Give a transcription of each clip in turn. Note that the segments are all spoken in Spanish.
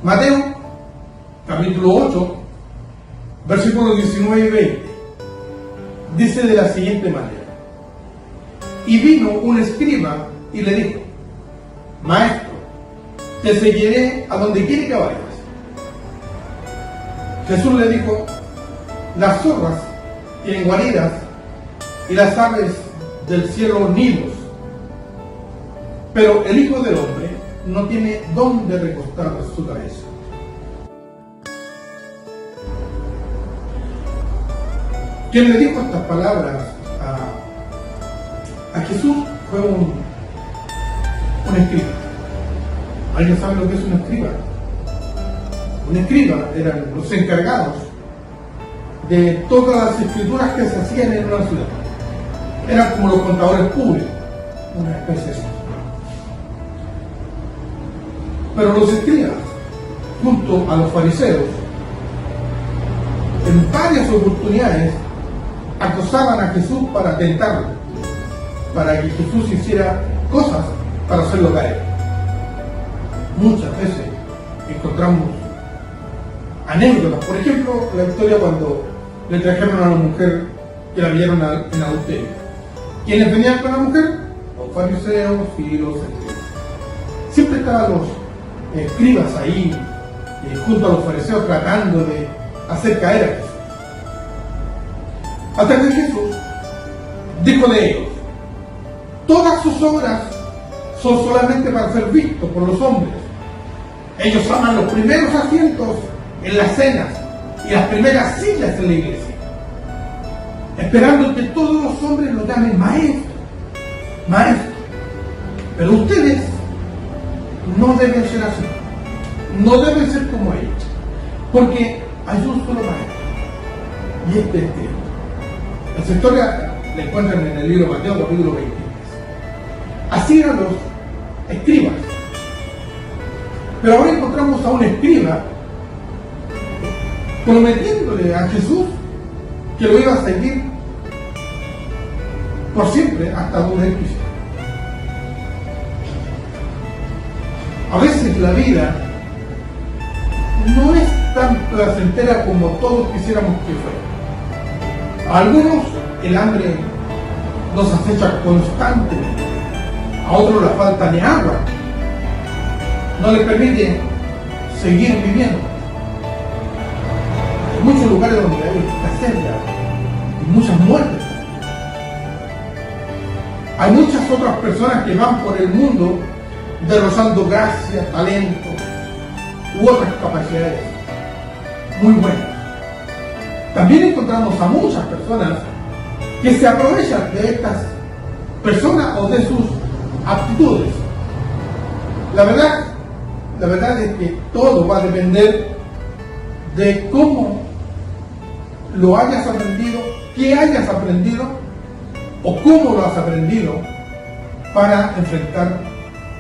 Mateo, capítulo 8, versículos 19 y 20, dice de la siguiente manera: y vino un escriba y le dijo: Maestro, te seguiré a donde quiere que vayas. Jesús le dijo: las zorras tienen guaridas y las aves del cielo nidos, pero el Hijo del Hombre no tiene dónde recostar su cabeza. Quien le dijo estas palabras a Jesús fue un escriba. ¿Alguien sabe lo que es un escriba? Un escriba eran los encargados de todas las escrituras que se hacían en una ciudad. Eran como los contadores públicos, una especie así. Pero los escribas, junto a los fariseos, en varias oportunidades acosaban a Jesús para tentarlo, para que Jesús hiciera cosas para hacerlo caer. Muchas veces encontramos anécdotas. Por ejemplo, la historia cuando le trajeron a una mujer que la vieron en adulterio. ¿Quiénes venían con la mujer? Los fariseos y los escribas. Siempre estaban los escribas ahí, junto a los fariseos, tratando de hacer caer a Jesús. Hasta que Jesús dijo de ellos: todas sus obras son solamente para ser vistos por los hombres. Ellos aman los primeros asientos en las cenas y las primeras sillas en la iglesia, esperando que todos los hombres lo llamen maestro, maestro. Pero ustedes no deben ser así, no deben ser como ellos, porque hay un solo maestro, y este es Cristo. Esa historia la encuentran en el libro de Mateo, capítulo 23. Así eran los escribas. Pero ahora encontramos a un escriba prometiéndole a Jesús que lo iba a seguir por siempre hasta donde él quisiera. A veces la vida no es tan placentera como todos quisiéramos que fuera. A algunos el hambre nos acecha constantemente, a otros la falta de agua no les permite seguir viviendo. Hay muchos lugares donde hay escasez de agua y muchas muertes. Hay muchas otras personas que van por el mundo derrochando gracia, talento u otras capacidades muy buenas. También encontramos a muchas personas que se aprovechan de estas personas o de sus aptitudes. La verdad es que todo va a depender de cómo lo hayas aprendido, qué hayas aprendido o cómo lo has aprendido para enfrentar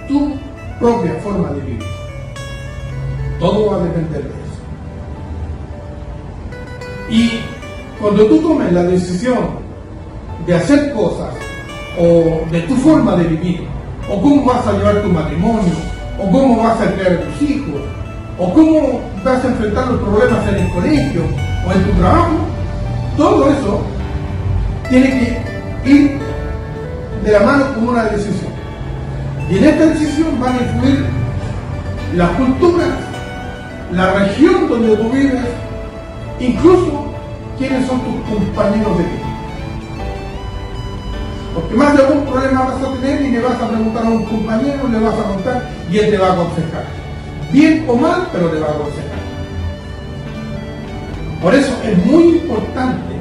tu propia forma de vivir. Todo va a depender de eso. Y cuando tú tomes la decisión de hacer cosas o de tu forma de vivir, o cómo vas a llevar tu matrimonio, o cómo vas a criar a tus hijos, o cómo vas a enfrentar los problemas en el colegio o en tu trabajo, todo eso tiene que ir de la mano con una decisión. Y en esta decisión van a influir la cultura, la región donde tú vives, incluso quiénes son tus compañeros de vida. Porque más de algún problema vas a tener y le vas a preguntar a un compañero, le vas a contar y él te va a aconsejar. Bien o mal, pero te va a aconsejar. Por eso es muy importante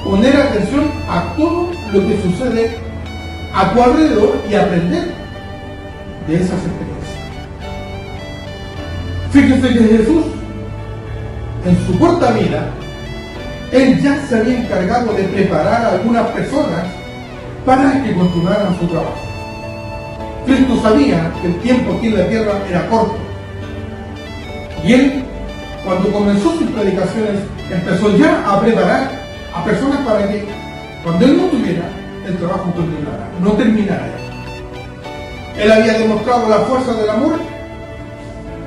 poner atención a todo lo que sucede a tu alrededor y aprender de esas experiencias. Fíjense que Jesús, en su corta vida, él ya se había encargado de preparar a algunas personas para que continuaran su trabajo. Cristo sabía que el tiempo aquí en la tierra era corto. Y él, cuando comenzó sus predicaciones, empezó ya a preparar a personas para que, cuando él no tuviera, el trabajo continuara, no terminara. Él había demostrado la fuerza del amor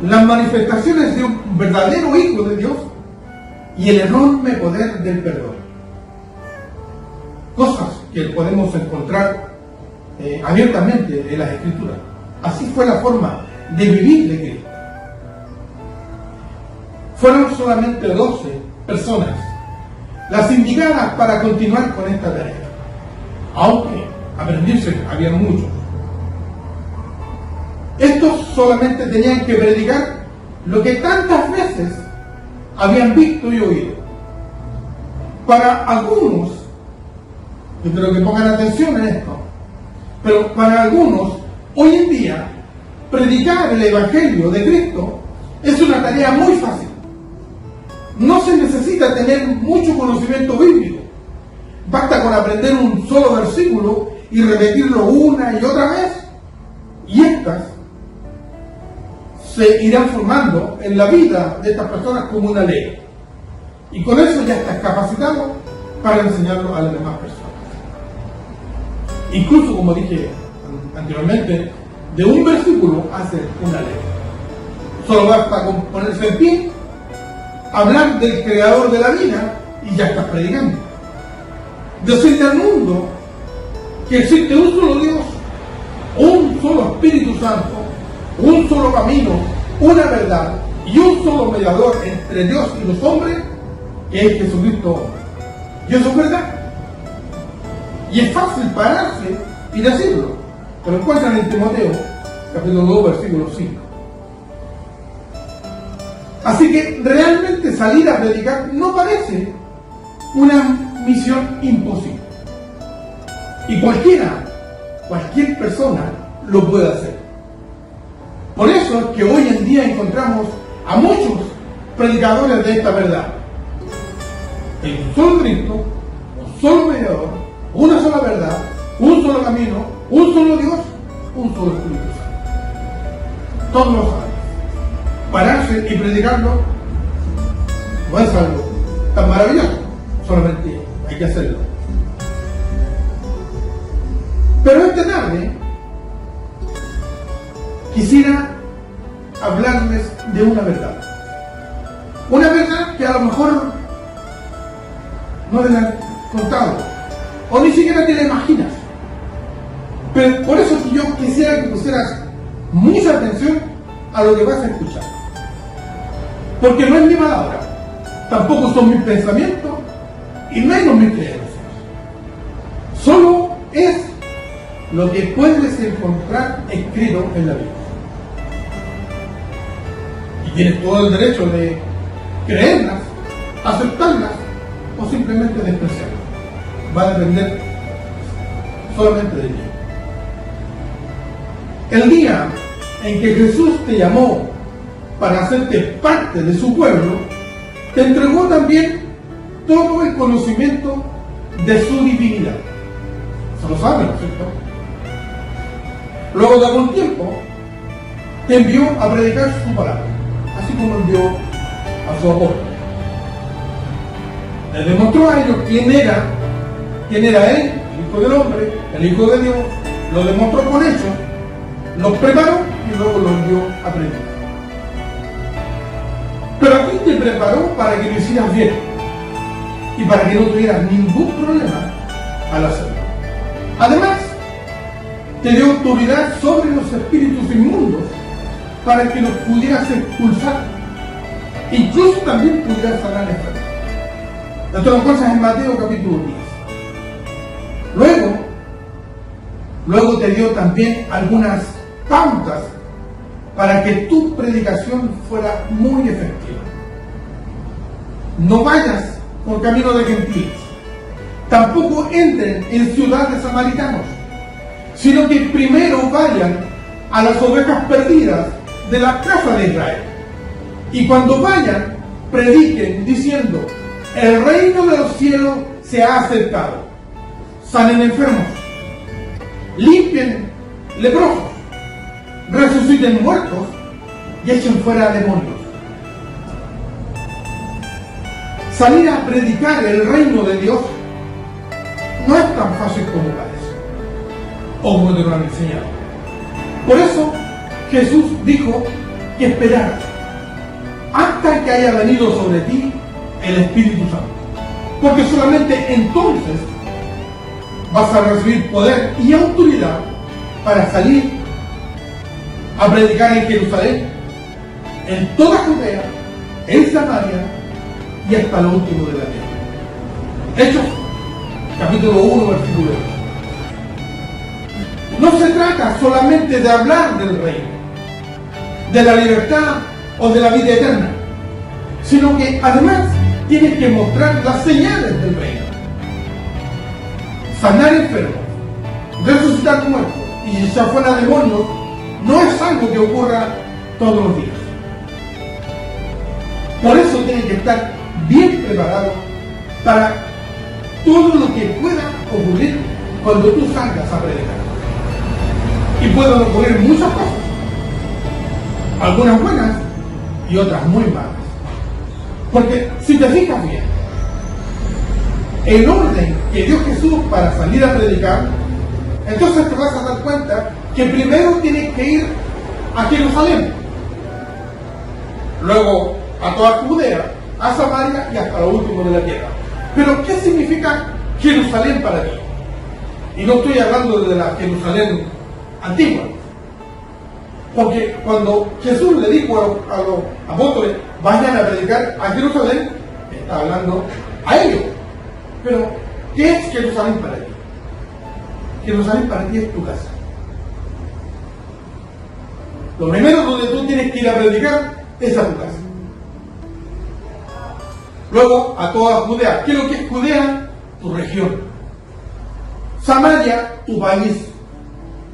las manifestaciones de un verdadero Hijo de Dios y el enorme poder del perdón. Cosas que podemos encontrar abiertamente en las Escrituras. Así fue la forma de vivir de Cristo. Fueron solamente 12 personas las indicadas para continuar con esta tarea, aunque aprendices había muchos. Estos solamente tenían que predicar lo que tantas veces habían visto y oído. Para algunos, yo creo que pongan atención en esto, pero para algunos, hoy en día, predicar el Evangelio de Cristo es una tarea muy fácil. No se necesita tener mucho conocimiento bíblico. Basta con aprender un solo versículo y repetirlo una y otra vez, y estas se irán formando en la vida de estas personas como una ley. Y con eso ya estás capacitado para enseñarlo a las demás personas. Incluso, como dije anteriormente, de un versículo hace una ley. Solo basta con ponerse en pie, hablar del creador de la vida y ya estás predicando. Decirle al mundo que existe un solo Dios, un solo Espíritu Santo, un solo camino, una verdad y un solo mediador entre Dios y los hombres, que es Jesucristo. Y eso es verdad. Y es fácil pararse y decirlo. Pero encuentran en Timoteo, capítulo 2, versículo 5. Así que realmente salir a predicar no parece una misión imposible. Y cualquier persona lo puede hacer. Por eso es que hoy en día encontramos a muchos predicadores de esta verdad. Hay un solo Cristo, un solo mediador, una sola verdad, un solo camino, un solo Dios, un solo Espíritu Santo. Todos lo saben. Pararse y predicarlo no es algo tan maravilloso, solamente hay que hacerlo. Pero esta tarde quisiera hablarles de una verdad que a lo mejor no te la han contado o ni siquiera te la imaginas. Pero por eso yo quisiera que pusieras mucha atención a lo que vas a escuchar, porque no es mi palabra, tampoco son mis pensamientos y menos mis creencias. Solo es lo que puedes encontrar escrito en la Biblia. Y tienes todo el derecho de creerlas, aceptarlas o simplemente despreciarlas. Va a depender solamente de ti. El día en que Jesús te llamó para hacerte parte de su pueblo, te entregó también todo el conocimiento de su divinidad. Se lo saben, ¿no es cierto? Luego de algún tiempo, te envió a predicar su palabra, así como envió a su apóstol. Les demostró a ellos quién era él, el Hijo del Hombre, el Hijo de Dios, lo demostró con hechos, los preparó y luego los envió a predicar. Pero aquí te preparó para que lo hicieras bien y para que no tuvieras ningún problema al hacerlo. Además, te dio autoridad sobre los espíritus inmundos para que los pudieras expulsar. Incluso también pudieras sanar enfermos. Esto lo encuentras en Mateo capítulo 10. Luego te dio también algunas pautas para que tu predicación fuera muy efectiva. No vayas por camino de gentiles, tampoco entren en ciudades samaritanos, sino que primero vayan a las ovejas perdidas de la casa de Israel. Y cuando vayan, prediquen diciendo: el reino de los cielos se ha acercado. Sanen enfermos, limpien leprosos, resuciten muertos y echen fuera demonios. Salir a predicar el reino de Dios no es tan fácil como parece, o como te lo han enseñado. Por eso Jesús dijo que esperar hasta que haya venido sobre ti el Espíritu Santo. Porque solamente entonces vas a recibir poder y autoridad para salir a predicar en Jerusalén, en toda Judea, en Samaria y hasta lo último de la tierra. Hechos, capítulo 1, versículo 8. No se trata solamente de hablar del reino, de la libertad o de la vida eterna, sino que además tienes que mostrar las señales del reino. Sanar enfermos, resucitar muertos y echar fuera demonios no es algo que ocurra todos los días. Por eso tienes que estar bien preparado para todo lo que pueda ocurrir cuando tú salgas a predicar. Y pueden ocurrir muchas cosas, algunas buenas y otras muy malas. Porque si te fijas bien, el orden que dio Jesús para salir a predicar, entonces te vas a dar cuenta que primero tienes que ir a Jerusalén, luego a toda Judea, a Samaria y hasta lo último de la tierra. Pero ¿qué significa Jerusalén para ti? Y no estoy hablando de la Jerusalén antigua, porque cuando Jesús le dijo a los apóstoles vayan a predicar a Jerusalén, está hablando a ellos. Pero ¿qué es Jerusalén para ti? Jerusalén para ti es tu casa. Lo primero donde tú tienes que ir a predicar es a tu casa. Luego a toda Judea. ¿Qué es lo que es Judea? Tu región. Samaria, tu país.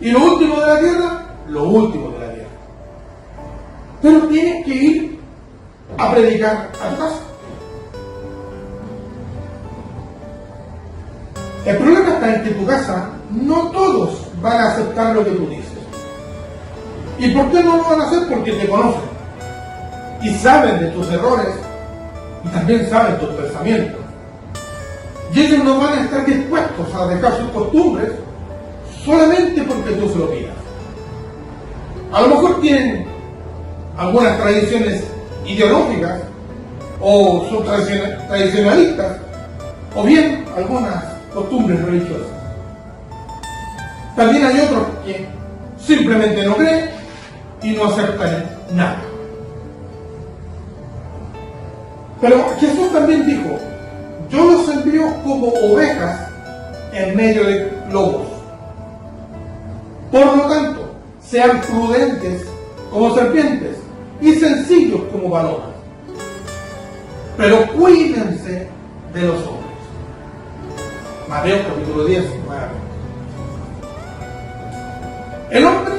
Y lo último de la tierra, lo último de la tierra. Pero tienes que ir a predicar a tu casa. El problema está en que tu casa no todos van a aceptar lo que tú dices. ¿Y por qué no lo van a hacer? Porque te conocen y saben de tus errores y también saben tus pensamientos. Y ellos no van a estar dispuestos a dejar sus costumbres solamente porque tú se lo pidas. A lo mejor tienen algunas tradiciones ideológicas o son tradicionalistas o bien algunas costumbres religiosas. También hay otros que simplemente no creen y no aceptan nada. Pero Jesús también dijo: yo los envío como ovejas en medio de lobos. Por lo tanto, sean prudentes como serpientes y sencillos como palomas. Pero cuídense de los hombres. Mateo capítulo 10, nuevamente. El hombre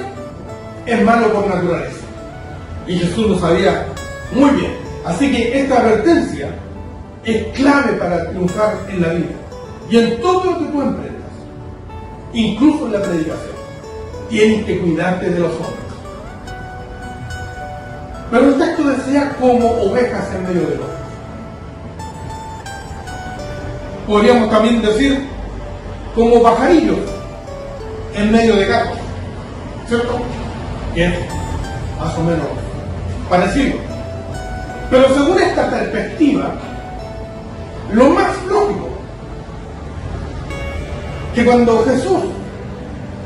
es malo por naturaleza. Y Jesús lo sabía muy bien. Así que esta advertencia es clave para triunfar en la vida. Y en todo lo que tú emprendas, incluso en la predicación, tienes que cuidarte de los hombres. Pero el texto decía como ovejas en medio de lobos. Podríamos también decir como pajarillos en medio de gatos, ¿cierto? Que es más o menos parecido. Pero según esta perspectiva, lo más lógico que cuando Jesús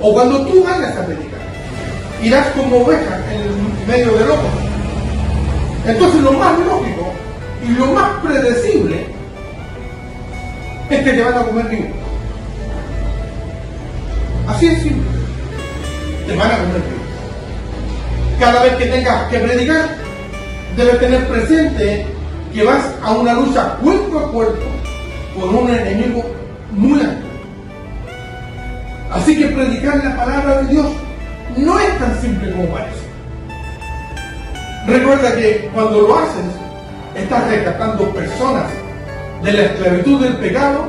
o cuando tú vayas a predicar, irás como ovejas en medio de lobos. Entonces lo más lógico y lo más predecible es que te van a comer vivo. Así es simple. Te van a comer vivo. Cada vez que tengas que predicar, debes tener presente que vas a una lucha cuerpo a cuerpo con un enemigo muy alto. Así que predicar la palabra de Dios no es tan simple como parece. Recuerda que cuando lo haces, estás rescatando personas de la esclavitud del pecado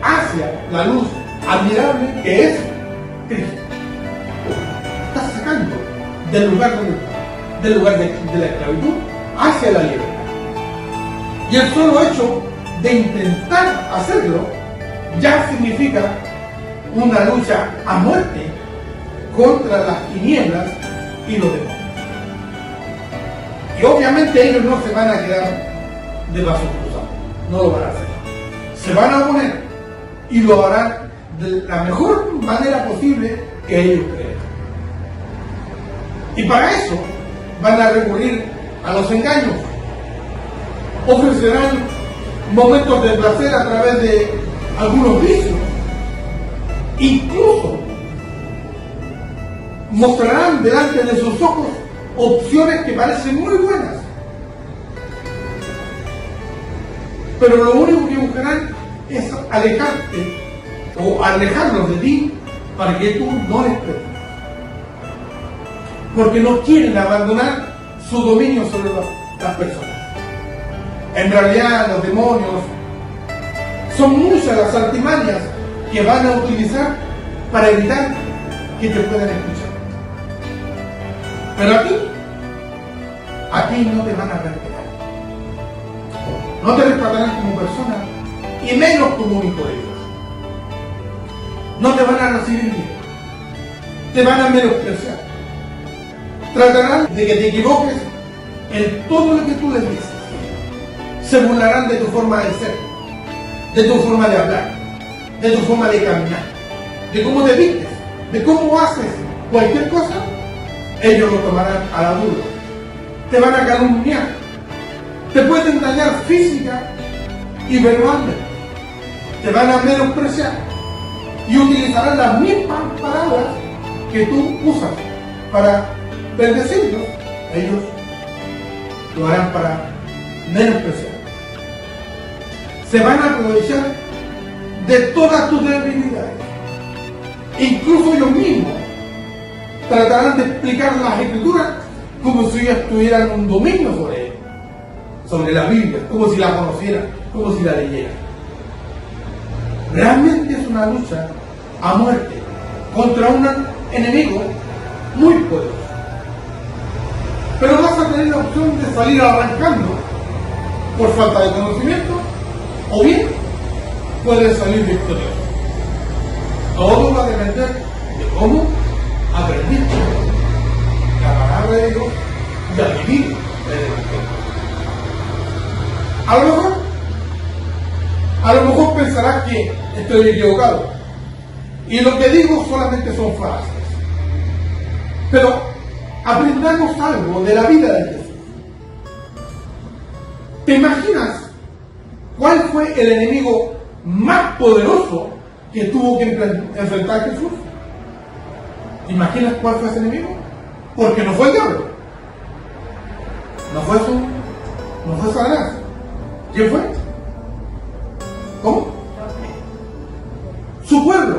hacia la luz admirable que es Cristo. Estás sacando del lugar donde está, del lugar de la esclavitud hacia la libertad. Y el solo hecho de intentar hacerlo ya significa una lucha a muerte contra las tinieblas y los demonios. Y obviamente ellos no se van a quedar de brazos cruzados, no lo van a hacer. Se van a oponer y lo harán de la mejor manera posible que ellos crean. Y para eso van a recurrir a los engaños. Ofrecerán momentos de placer a través de algunos vicios. Incluso mostrarán delante de sus ojos opciones que parecen muy buenas. Pero lo único que buscarán es alejarte o alejarlos de ti para que tú no les creas. Porque no quieren abandonar su dominio sobre las personas. En realidad los demonios son muchas las artimañas que van a utilizar para evitar que te puedan escuchar. Pero aquí no te van a respetar. No te respetarán como persona y menos como un hijo de Dios. No te van a recibir bien. Te van a menospreciar. Tratarán de que te equivoques en todo lo que tú les dices. Se burlarán de tu forma de ser, de tu forma de hablar, de tu forma de caminar, de cómo te vistes, de cómo haces cualquier cosa. Ellos lo tomarán a la dura. Te van a calumniar. Te pueden dañar física y verbalmente. Te van a menospreciar y utilizarán las mismas palabras que tú usas para bendecirlos. Ellos lo harán para menospreciar. Se van a aprovechar de todas tus debilidades. Incluso ellos mismos tratarán de explicar las escrituras como si ellos tuvieran un dominio sobre la Biblia, como si la conocieran, como si la leyeran. Realmente es una lucha a muerte contra un enemigo muy poderoso. Pero vas a tener la opción de salir arrancando por falta de conocimiento, o bien puedes salir victorioso. Todo va a depender de cómo aprendiste la palabra de Dios y a vivir el Evangelio. A lo mejor pensarás que estoy equivocado y lo que digo solamente son frases. Pero aprendamos algo de la vida de Jesús. ¿Te imaginas cuál fue el enemigo más poderoso que tuvo que enfrentar Jesús? ¿Te imaginas cuál fue ese enemigo? Porque no fue el diablo. No fue Satanás. ¿Quién fue? ¿Cómo? Su pueblo.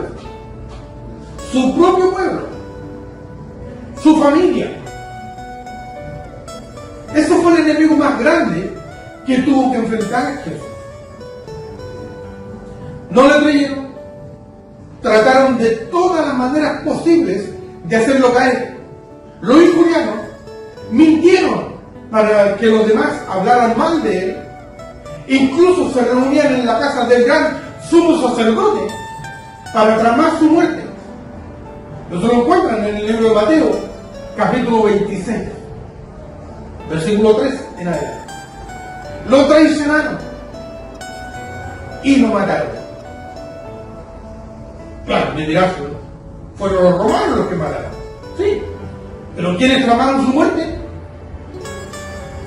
Su propio pueblo. Su familia. Ese fue el enemigo más grande que tuvo que enfrentar Jesús. No le creyeron. Trataron de todas las maneras posibles de hacerlo caer. Lo injuriaron. Mintieron para que los demás hablaran mal de él. Incluso se reunían en la casa del gran sumo sacerdote para tramar su muerte. Eso lo encuentran en el libro de Mateo, capítulo 26, versículo 3 en adelante. Lo traicionaron y lo mataron. Claro, me dirás, fueron los romanos los que mataron. Sí, pero ¿quiénes tramaron su muerte?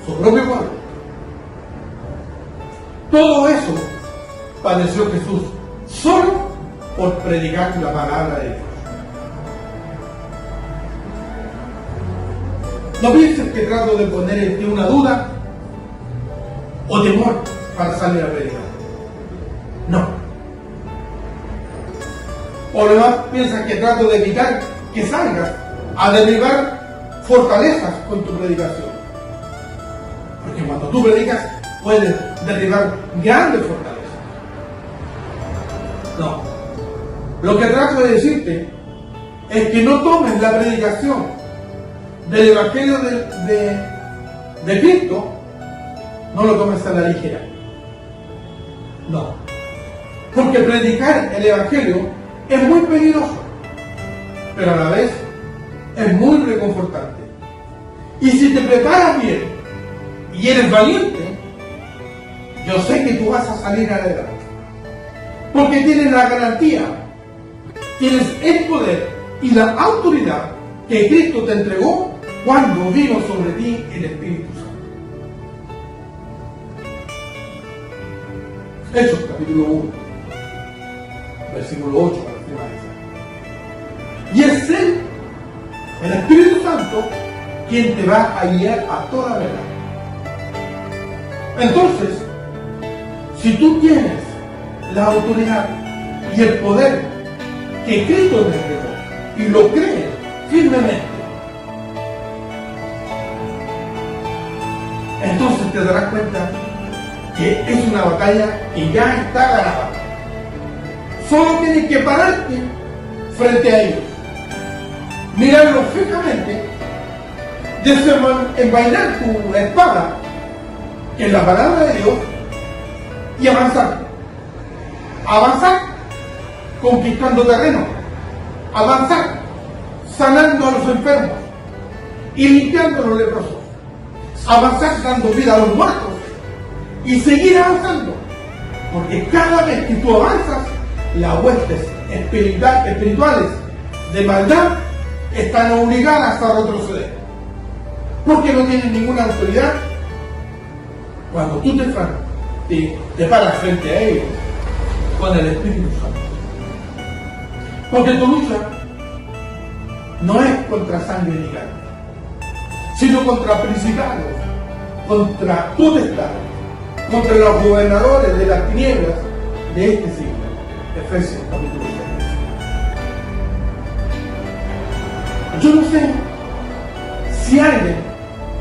Su propio pueblo. Todo eso padeció Jesús solo por predicar la palabra de Dios. No pienses que trato de poner en ti una duda o temor para salir a predicar. No. O lo demás piensas que trato de evitar que salgas a derribar fortalezas con tu predicación. Porque cuando tú predicas puedes derribar grandes fortalezas. No. Lo que trato de decirte es que no tomes la predicación del Evangelio de Cristo, no lo tomes a la ligera. No. Porque predicar el Evangelio es muy peligroso, pero a la vez es muy reconfortante. Y si te preparas bien y eres valiente, yo sé que tú vas a salir adelante. Porque tienes la garantía, tienes el poder y la autoridad que Cristo te entregó cuando vino sobre ti el Espíritu Santo. Hechos capítulo 1, versículo 8 para finalizar. Y es Él, el Espíritu Santo, quien te va a guiar a toda verdad. Entonces, si tú tienes la autoridad y el poder que Cristo te entregó y lo crees firmemente, entonces te darás cuenta que es una batalla que ya está ganada. Solo tienes que pararte frente a ellos, mirarlos fijamente, desenvainar tu espada, que es la palabra de Dios, y avanzar. Avanzar conquistando terreno. Avanzar sanando a los enfermos y limpiando a los leprosos. Avanzar dando vida a los muertos y seguir avanzando. Porque cada vez que tú avanzas, las huestes espirituales de maldad están obligadas a retroceder. Porque no tienen ninguna autoridad. Cuando tú te paras frente a ellos con el Espíritu Santo. Porque tu lucha no es contra sangre ni carne, sino contra principados, contra potestades, contra los gobernadores de las tinieblas de este siglo. Efesios capítulo 6. Yo no sé si alguien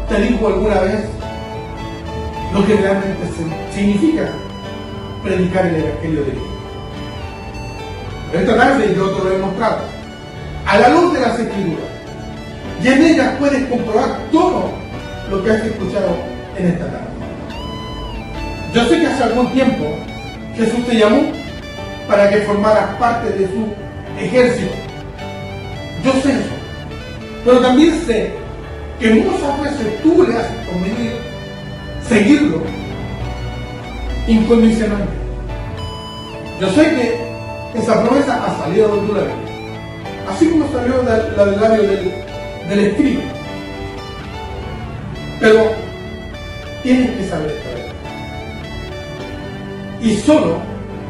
te dijo alguna vez lo que realmente significa predicar el Evangelio de Dios. Esta tarde yo te lo he mostrado a la luz de las Escrituras, y en ellas puedes comprobar todo lo que has escuchado en esta tarde. Yo sé que hace algún tiempo Jesús te llamó para que formaras parte de su ejército. Yo sé eso, pero también sé que muchas veces tú le haces convenir seguirlo incondicionalmente. Yo sé que esa promesa ha salido de tu labio, así como salió la del labio del escriba. Pero tienes que saber esta verdad. Y solo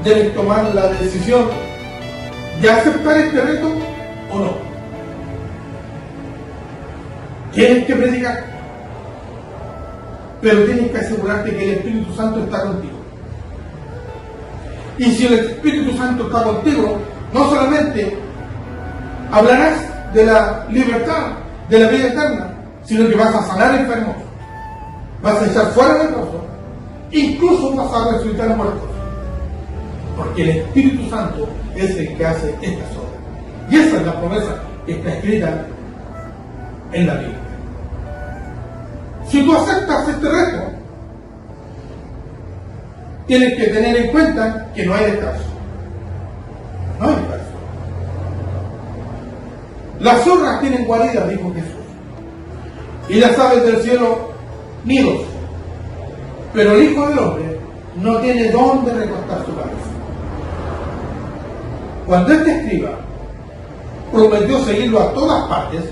debes tomar la decisión de aceptar este reto o no. Tienes que predicar, pero tienes que asegurarte que el Espíritu Santo está contigo. Y si el Espíritu Santo está contigo, no solamente hablarás de la libertad, de la vida eterna, sino que vas a sanar enfermos, vas a echar fuera leprosos, incluso vas a resucitar muertos. Porque el Espíritu Santo es el que hace estas obras. Y esa es la promesa que está escrita en la Biblia. Si tú aceptas este reto, tienes que tener en cuenta que no hay descanso. No hay descanso. Las zorras tienen guaridas, dijo Jesús, y las aves del cielo nidos, pero el Hijo del Hombre no tiene dónde recostar su cabeza. Cuando este escriba prometió seguirlo a todas partes,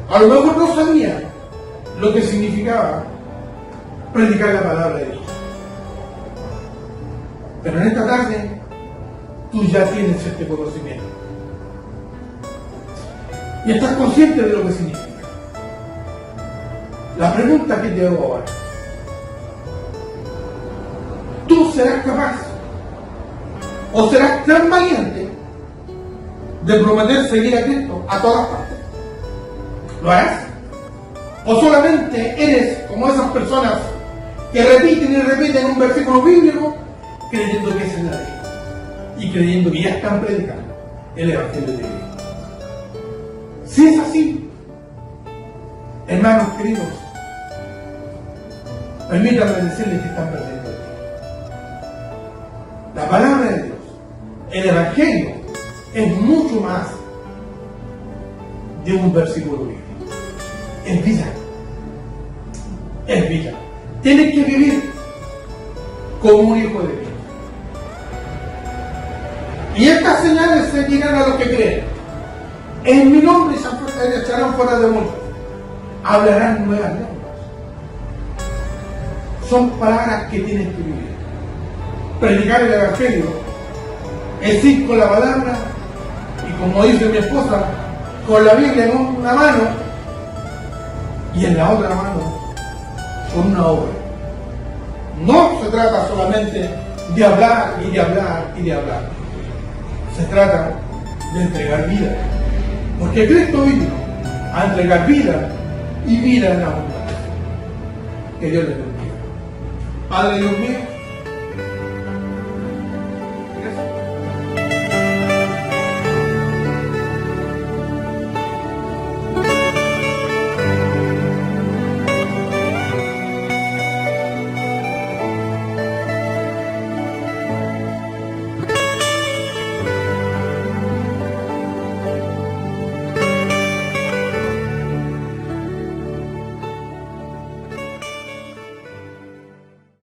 a lo mejor no sabía lo que significaba predicar la palabra de Dios. Pero en esta tarde tú ya tienes este conocimiento y estás consciente de lo que significa. La pregunta que te hago ahora: ¿tú serás capaz o serás tan valiente de prometer seguir a Cristo a todas partes? ¿Lo harás? ¿O solamente eres como esas personas que repiten y repiten un versículo bíblico creyendo que esa es la ley y creyendo que ya están predicando el Evangelio de Dios? Si es así, hermanos queridos, permítanme decirles que están perdiendo el tiempo. La palabra de Dios, el Evangelio, es mucho más de un versículo bíblico. Es vida. Es vida. Tienes que vivir como un hijo de Dios. Y estas señales seguirán a los que creen. En mi nombre se echarán fuera demonios. Hablarán nuevas lenguas. Son palabras que tienes que vivir. Predicar el Evangelio es ir con la palabra y, como dice mi esposa, con la Biblia en una mano y en la otra mano con una obra. No se trata solamente de hablar y de hablar y de hablar. Se trata de entregar vida. Porque Cristo vino a entregar vida y vida en abundancia. Que Dios le bendiga. Padre Dios mío,